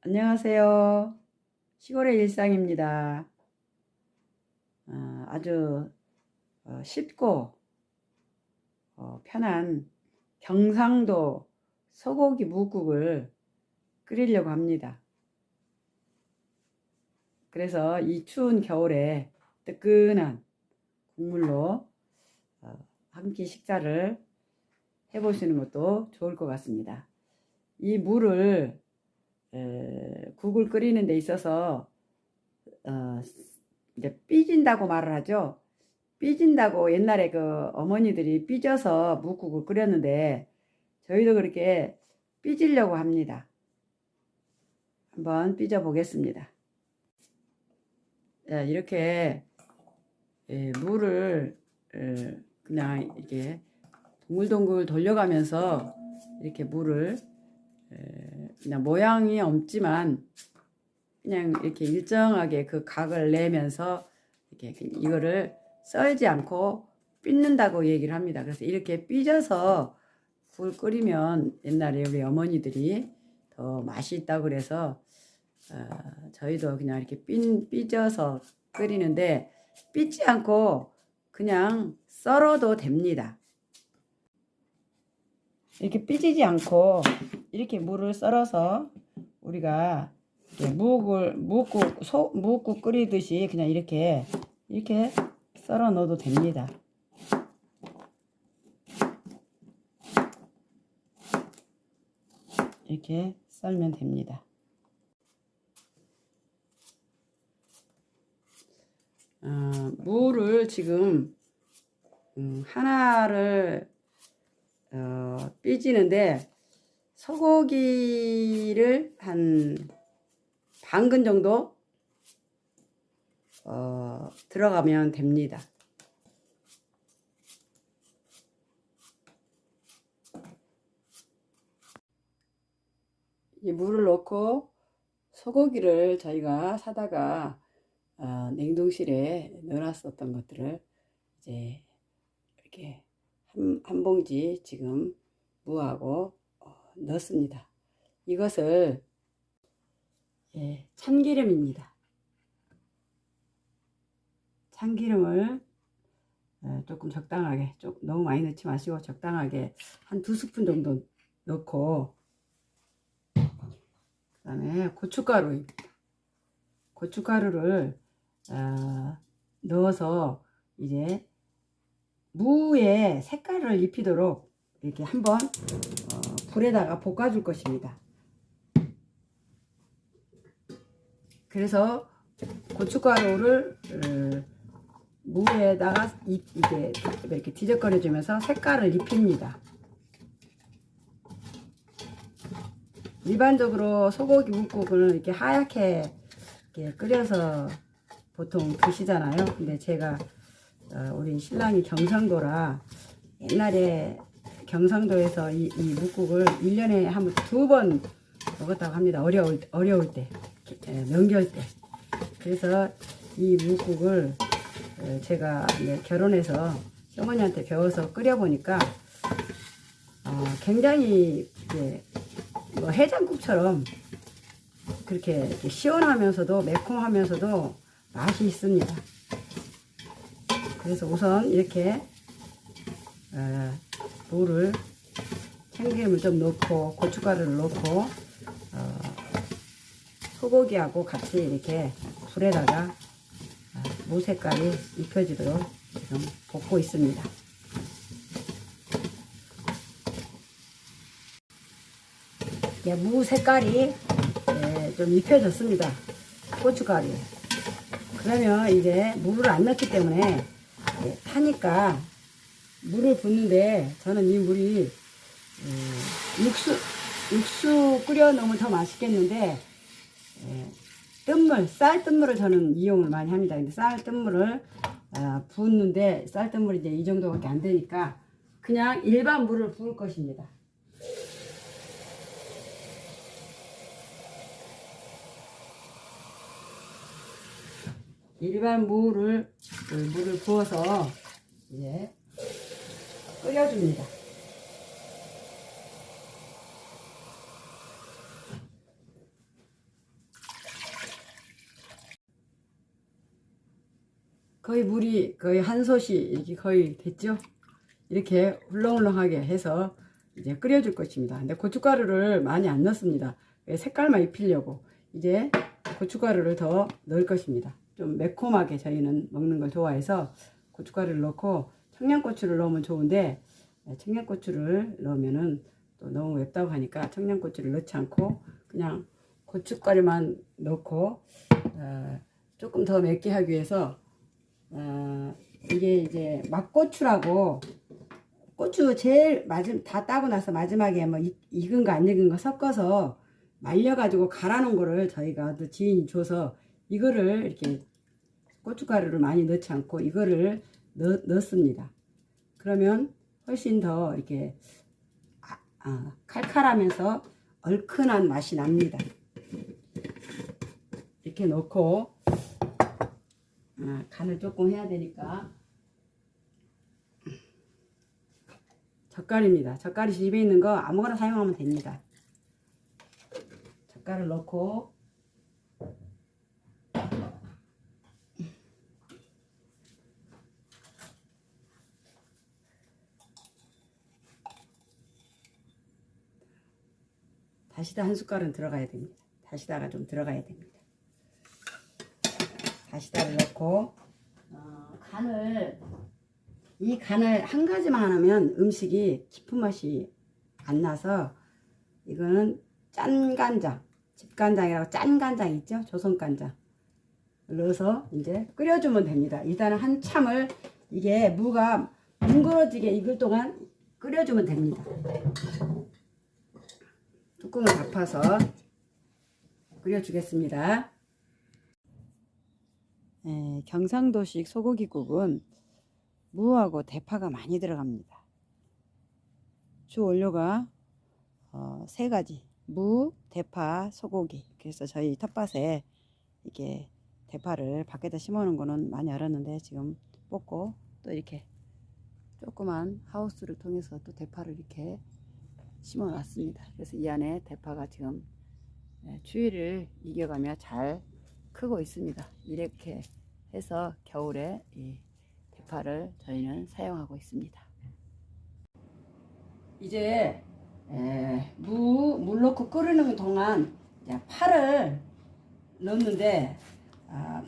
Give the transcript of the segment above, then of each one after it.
안녕하세요. 시골의 일상입니다. 아주 쉽고 편한 경상도 소고기 뭇국을 끓이려고 합니다. 그래서 이 추운 겨울에 뜨끈한 국물로 한 끼 식사를 해보시는 것도 좋을 것 같습니다. 이 물을 국을 끓이는 데 있어서 이제 삐진다고 말을 하죠. 삐진다고 옛날에 그 어머니들이 삐져서 묵국을 끓였는데 저희도 그렇게 삐지려고 합니다. 한번 삐져 보겠습니다. 이렇게 물을 그냥 이렇게 동글동글 돌려가면서 이렇게 물을 그냥 모양이 없지만 그냥 이렇게 일정하게 그 각을 내면서 이렇게 이거를 썰지 않고 삐는다고 얘기를 합니다. 그래서 이렇게 삐져서 굴 끓이면 옛날에 우리 어머니들이 더 맛이 있다고 그래서 저희도 그냥 이렇게 삐져서 끓이는데 삐지 않고 그냥 썰어도 됩니다. 이렇게 삐지지 않고 이렇게 물을 썰어서 우리가 묵국 끓이듯이 그냥 이렇게 썰어 넣어도 됩니다. 이렇게 썰면 됩니다. 무를 지금 하나를 삐지는데 소고기를 한 반근 정도 들어가면 됩니다. 이 물을 넣고 소고기를 저희가 사다가 냉동실에 넣어놨었던 것들을 이제 이렇게 한 봉지 지금 무하고 넣습니다. 이것을 참기름입니다. 참기름을 조금 적당하게, 너무 많이 넣지 마시고 적당하게 한 2스푼 정도 넣고, 그 다음에 고춧가루입니다. 고춧가루를 넣어서 이제 무에 색깔을 입히도록 이렇게 한번 불에다가 볶아줄 것입니다. 그래서 고춧가루를 무에다가 이렇게 뒤적거려 주면서 색깔을 입힙니다. 일반적으로 소고기 묵국을 이렇게 하얗게 이렇게 끓여서 보통 드시잖아요. 근데 제가 우리 신랑이 경상도라 옛날에 경상도에서 이 묵국을 1년에 한 2번 먹었다고 합니다. 어려울 때, 명절 때. 그래서 이 묵국을 제가 결혼해서 어머니한테 배워서 끓여보니까 굉장히 뭐 해장국처럼 그렇게 시원하면서도 매콤하면서도 맛이 있습니다. 그래서 우선 이렇게 무를 참기름을 좀 넣고 고춧가루를 넣고 소고기하고 같이 이렇게 불에다가 무 색깔이 입혀지도록 지금 볶고 있습니다. 무 색깔이 좀 입혀졌습니다. 고춧가루. 그러면 이제 물을 안 넣기 때문에 타니까 물을 붓는데 저는 이 물이 육수 끓여 넣으면 더 맛있겠는데 쌀뜨물을 저는 이용을 많이 합니다. 근데 쌀뜨물을 붓는데 쌀뜨물이 이제 이 정도밖에 안 되니까 그냥 일반 물을 부을 것입니다. 일반 물을 부어서 이제 끓여줍니다. 거의 물이 거의 한 솥이 이렇게 거의 됐죠. 이렇게 울렁울렁하게 해서 이제 끓여줄 것입니다. 근데 고춧가루를 많이 안 넣습니다. 색깔만 입히려고. 이제 고춧가루를 더 넣을 것입니다. 좀 매콤하게 저희는 먹는 걸 좋아해서 고춧가루를 넣고, 청양고추를 넣으면 좋은데 청양고추를 넣으면은 또 너무 맵다고 하니까 청양고추를 넣지 않고 그냥 고춧가루만 넣고 조금 더 맵게 하기 위해서 이게 이제 막고추라고, 고추 제일 다 따고 나서 마지막에 뭐 익은 거 안 익은 거 섞어서 말려가지고 갈아놓은 거를 저희가 또 지인이 줘서 이거를 이렇게 고춧가루를 많이 넣지 않고 이거를 넣습니다. 그러면 훨씬 더 이렇게 칼칼하면서 얼큰한 맛이 납니다. 이렇게 넣고 간을 조금 해야 되니까 젓갈입니다. 젓갈이 집에 있는 거 아무거나 사용하면 됩니다. 젓갈을 넣고 다시다 한 숟갈은 들어가야 됩니다. 다시다가 좀 들어가야 됩니다. 다시다를 넣고 이 간을 한 가지만 하면 음식이 깊은 맛이 안 나서, 이거는 짠간장, 집간장이라고 짠간장 있죠? 조선간장 넣어서 이제 끓여주면 됩니다. 일단은 한참을 이게 무가 뭉그러지게 익을 동안 끓여주면 됩니다. 뚜껑을 덮어서 끓여주겠습니다. 경상도식 소고기국은 무하고 대파가 많이 들어갑니다. 주 원료가 3가지, 무, 대파, 소고기. 그래서 저희 텃밭에 이렇게 대파를 밖에다 심어놓은 거는 많이 알았는데 지금 뽑고 또 이렇게 조그만 하우스를 통해서 또 대파를 이렇게 심어 놨습니다. 그래서 이 안에 대파가 지금 추위를 이겨가며 잘 크고 있습니다. 이렇게 해서 겨울에 이 대파를 저희는 사용하고 있습니다. 이제 물 넣고 끓이는 동안 파를 넣는데,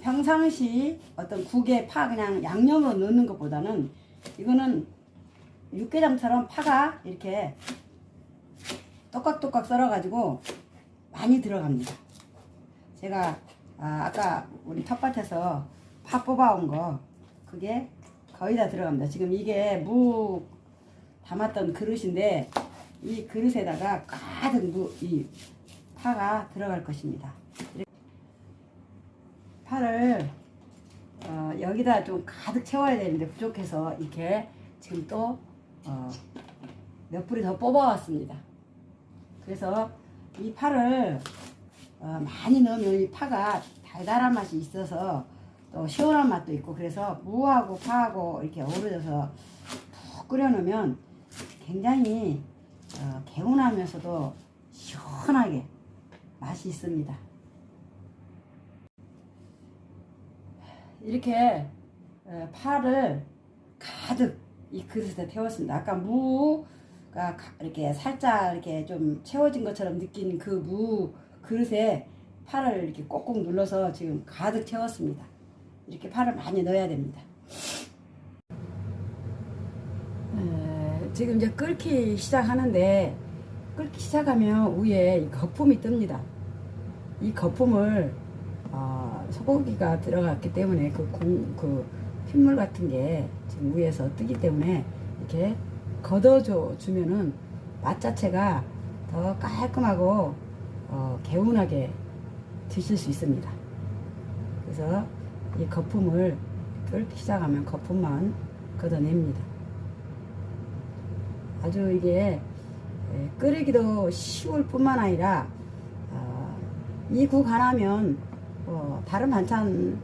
평상시 어떤 국에 파 그냥 양념으로 넣는 것보다는 이거는 육개장처럼 파가 이렇게 똑깍똑깍 썰어 가지고 많이 들어갑니다. 제가 아까 우리 텃밭에서 파 뽑아온 거 그게 거의 다 들어갑니다. 지금 이게 무 담았던 그릇인데 이 그릇에다가 가득 이 파가 들어갈 것입니다. 파를 여기다 좀 가득 채워야 되는데 부족해서 이렇게 지금 또 몇 뿌리 더 뽑아왔습니다. 그래서 이 파를 많이 넣으면 이 파가 달달한 맛이 있어서 또 시원한 맛도 있고, 그래서 무하고 파하고 이렇게 어우러져서 푹 끓여놓으면 굉장히 개운하면서도 시원하게 맛이 있습니다. 이렇게 파를 가득 이 그릇에 태웠습니다. 아까 무가 이렇게 살짝 이렇게 좀 채워진 것처럼 느낀 그 무 그릇에 파를 이렇게 꼭꼭 눌러서 지금 가득 채웠습니다. 이렇게 파를 많이 넣어야 됩니다. 지금 이제 끓기 시작하는데, 끓기 시작하면 위에 이 거품이 뜹니다. 이 거품을 소고기가 들어갔기 때문에 그 핏물 같은 게 지금 위에서 뜨기 때문에 이렇게 걷어줘 주면은 맛 자체가 더 깔끔하고 개운하게 드실 수 있습니다. 그래서 이 거품을 끓기 시작하면 거품만 걷어냅니다. 아주 이게 끓이기도 쉬울 뿐만 아니라 이 국 하나면 다른 반찬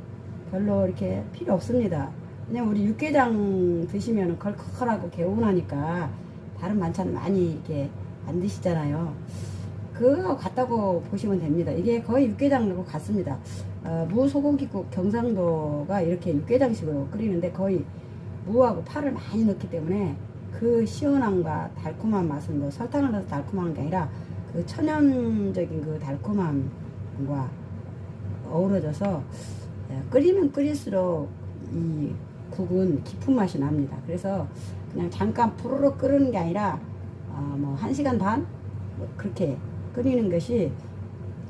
별로 이렇게 필요 없습니다. 그냥 우리 육개장 드시면 걸컬하고 개운하니까 다른 반찬 많이 이렇게 안 드시잖아요. 그 그거 같다고 보시면 됩니다. 이게 거의 육개장하고 같습니다. 무소고기국 경상도가 이렇게 육개장식으로 끓이는데 거의 무하고 파를 많이 넣기 때문에 그 시원함과 달콤한 맛은 뭐 설탕을 넣어서 달콤한 게 아니라 그 천연적인 그 달콤함과 어우러져서 끓이면 끓일수록 이 국은 깊은 맛이 납니다. 그래서 그냥 잠깐 푸르륵 끓이는 게 아니라 뭐 1시간 반 뭐 그렇게 끓이는 것이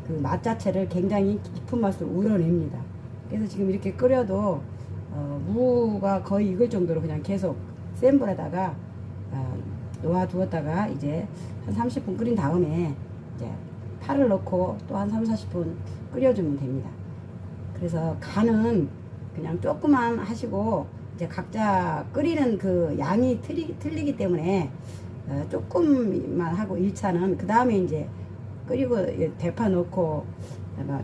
그 맛 자체를 굉장히 깊은 맛을 우러냅니다. 그래서 지금 이렇게 끓여도 무가 거의 익을 정도로 그냥 계속 센 불에다가 놓아 두었다가 이제 한 30분 끓인 다음에 이제 파를 넣고 또 한 3, 40분 끓여주면 됩니다. 그래서 간은 그냥 조금만 하시고 이제 각자 끓이는 그 양이 틀리기 때문에 조금만 하고 1차는 그 다음에 이제 끓이고 대파 넣고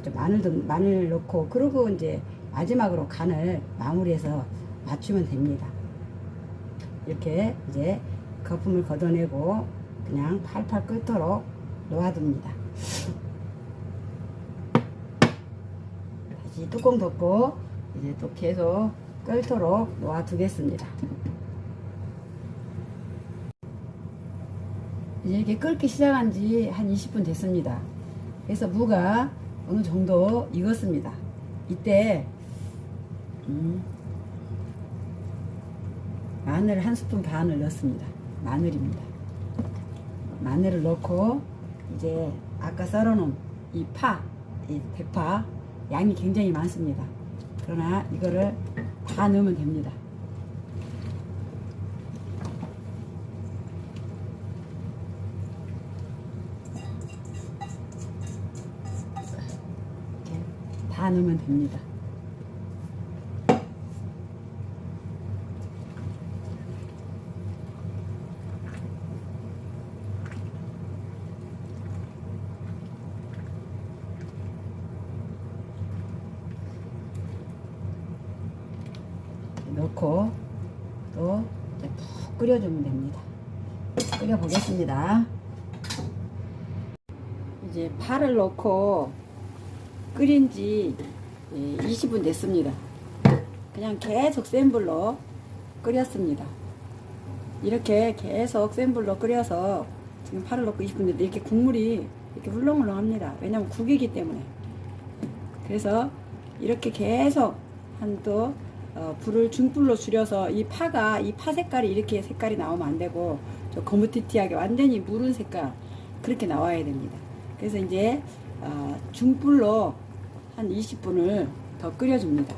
좀 마늘 넣고 그러고 이제 마지막으로 간을 마무리해서 맞추면 됩니다. 이렇게 이제 거품을 걷어내고 그냥 팔팔 끓도록 놓아둡니다. 다시 뚜껑 덮고 이제 또 계속 끓도록 놓아두겠습니다. 이제 이렇게 끓기 시작한 지 한 20분 됐습니다. 그래서 무가 어느 정도 익었습니다. 이때 마늘 1스푼 반을 넣습니다. 마늘입니다. 마늘을 넣고 이제 아까 썰어놓은 이 대파 양이 굉장히 많습니다. 그러나 이거를 다 넣으면 됩니다. 이렇게 다 넣으면 됩니다. 넣고 또 이제 푹 끓여주면 됩니다. 끓여 보겠습니다. 이제 파를 넣고 끓인 지 20분 됐습니다. 그냥 계속 센 불로 끓였습니다. 이렇게 계속 센 불로 끓여서 지금 파를 넣고 20분 됐는데 이렇게 국물이 이렇게 훌렁훌렁합니다. 왜냐면 국이기 때문에. 그래서 이렇게 계속 또 불을 중불로 줄여서 이 파 색깔이 이렇게 색깔이 나오면 안 되고 저 거무튀튀하게 완전히 무른 색깔 그렇게 나와야 됩니다. 그래서 이제 중불로 한 20분을 더 끓여줍니다.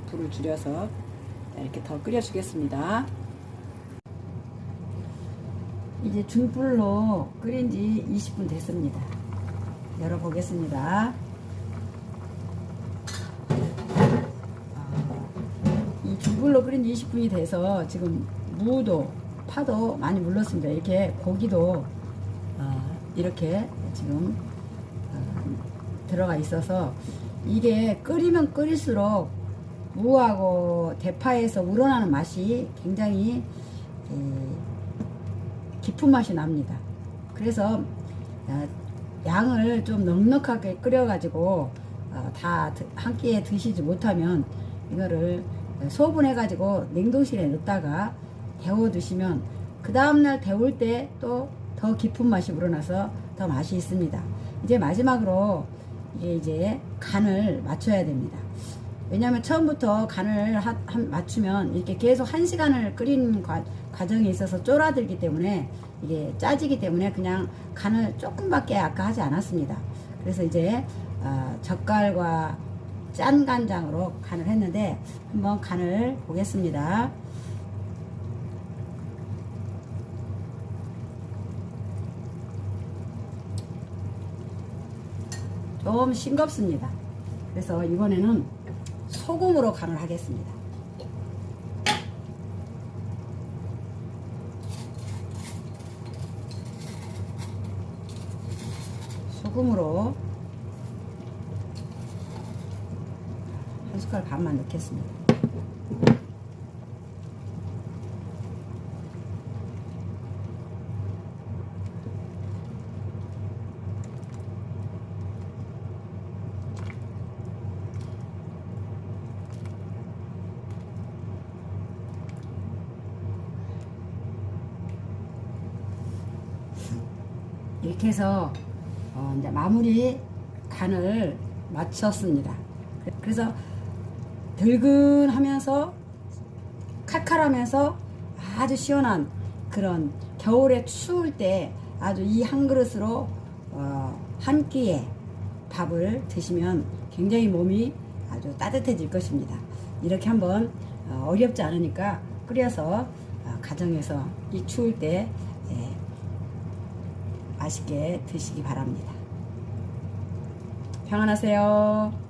불을 줄여서 이렇게 더 끓여주겠습니다. 이제 중불로 끓인 지 20분 됐습니다. 열어보겠습니다. 이 중불로 끓인 지 20분이 돼서 지금 무도 파도 많이 물렀습니다. 이렇게 고기도 이렇게 지금 들어가 있어서 이게 끓이면 끓일수록 무하고 대파에서 우러나는 맛이 굉장히 깊은 맛이 납니다. 그래서 양을 좀 넉넉하게 끓여가지고 다 한 끼에 드시지 못하면 이거를 소분해 가지고 냉동실에 넣었다가 데워 두시면 그 다음날 데울 때 또 더 깊은 맛이 우러나서 더 맛이 있습니다. 이제 마지막으로 이제 간을 맞춰야 됩니다. 왜냐하면 처음부터 간을 맞추면 이렇게 계속 1시간을 끓이는 과정에 있어서 쫄아들기 때문에 이게 짜지기 때문에 그냥 간을 조금밖에 아까 하지 않았습니다. 그래서 이제 젓갈과 짠 간장으로 간을 했는데 한번 간을 보겠습니다. 좀 싱겁습니다. 그래서 이번에는 소금으로 간을 하겠습니다. 소금으로 한 숟갈 반만 넣겠습니다. 이렇게 해서 이제 마무리 간을 맞췄습니다. 그래서 들근하면서 칼칼하면서 아주 시원한 그런 겨울에 추울 때 아주 이 한 그릇으로 한 끼에 밥을 드시면 굉장히 몸이 아주 따뜻해질 것입니다. 이렇게 한번 어렵지 않으니까 끓여서 가정에서 이 추울 때 맛있게 드시기 바랍니다. 평안하세요.